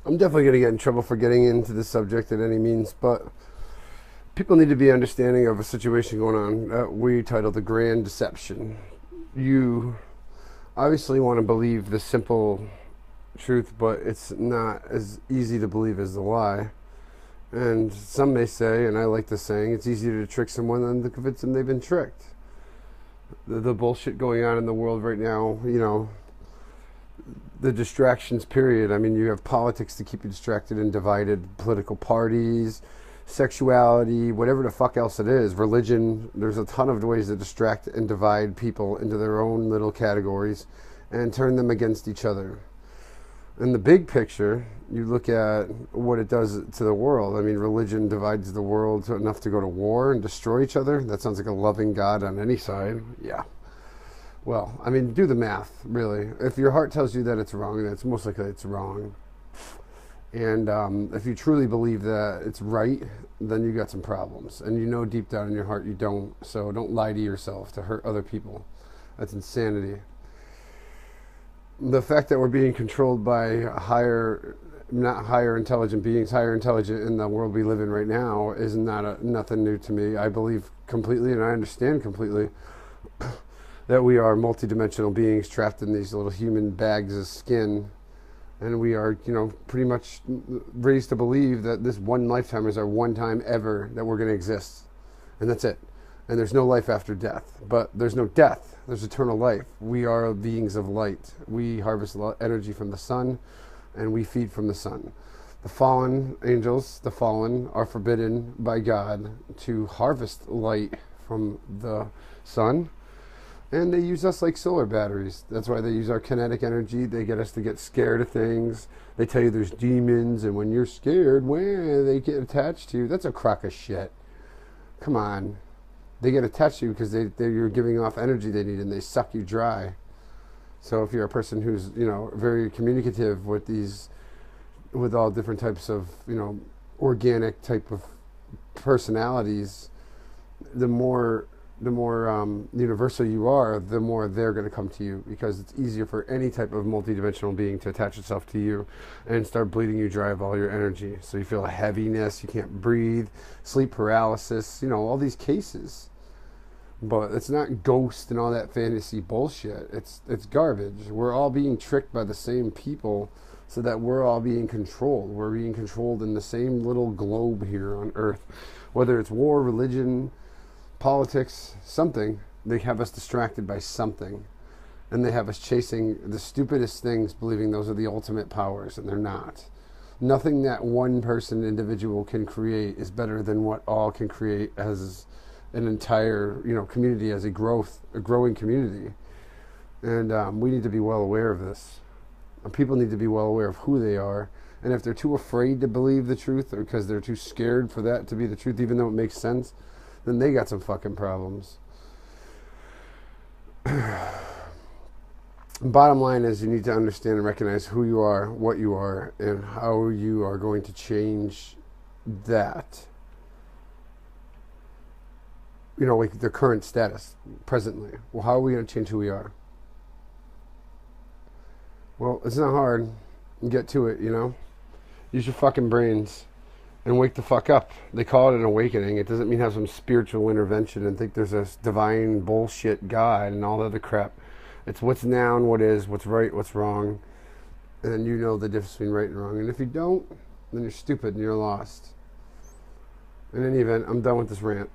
I'm definitely going to get in trouble for getting into this subject at any means, but people need to be understanding of a situation going on that we title the Grand Deception. You obviously want to believe the simple truth, but it's not as easy to believe as the lie. And some may say, and I like the saying, it's easier to trick someone than to convince them they've been tricked. The bullshit going on in the world right now, the distractions period. I mean, you have politics to keep you distracted and divided, political parties, sexuality, whatever the fuck else it is, religion. There's a ton of ways to distract and divide people into their own little categories and turn them against each other. In the big picture, you look at what it does to the world. I mean, religion divides the world enough to go to war and destroy each other. That sounds like a loving God on any side. Yeah. Well, I mean, do the math, really. If your heart tells you that it's wrong, then it's most likely it's wrong. And if you truly believe that it's right, then you got some problems. And you know deep down in your heart you don't. So don't lie to yourself to hurt other people. That's insanity. The fact that we're being controlled by not higher intelligent beings, higher intelligent in the world we live in right now is nothing new to me. I believe completely and I understand completely that we are multidimensional beings trapped in these little human bags of skin. And we are, pretty much raised to believe that this one lifetime is our one time ever that we're going to exist. And that's it. And there's no life after death. But there's no death. There's eternal life. We are beings of light. We harvest energy from the sun, and we feed from the sun. The fallen angels, the fallen, are forbidden by God to harvest light from the sun. And they use us like solar batteries. That's why they use our kinetic energy. They get us to get scared of things. They tell you there's demons, and when you're scared, they get attached to you. That's a crock of shit. Come on. They get attached to you because you're giving off energy they need, and they suck you dry. So if you're a person who's, very communicative with all different types of, organic type of personalities, the more universal you are, the more they're going to come to you, because it's easier for any type of multidimensional being to attach itself to you and start bleeding you dry of all your energy. So you feel a heaviness, you can't breathe, sleep paralysis, all these cases. But it's not ghost and all that fantasy bullshit. It's garbage. We're all being tricked by the same people so that we're all being controlled. We're being controlled in the same little globe here on Earth. Whether it's war, religion, politics, something, they have us distracted by something. And they have us chasing the stupidest things, believing those are the ultimate powers, and they're not. Nothing that one person, individual, can create is better than what all can create as an entire, community, as a growing community. And we need to be well aware of this. People need to be well aware of who they are. And if they're too afraid to believe the truth, or because they're too scared for that to be the truth, even though it makes sense, then they got some fucking problems. Bottom line is, you need to understand and recognize who you are, what you are, and how you are going to change that. Like the current status, presently. Well, how are we going to change who we are? Well, it's not hard. Get to it, Use your fucking brains and wake the fuck up. They call it an awakening. It doesn't mean have some spiritual intervention and think there's a divine bullshit God and all the other crap. It's what's now and what is, what's right, what's wrong. And then you know the difference between right and wrong. And if you don't, then you're stupid and you're lost. In any event, I'm done with this rant.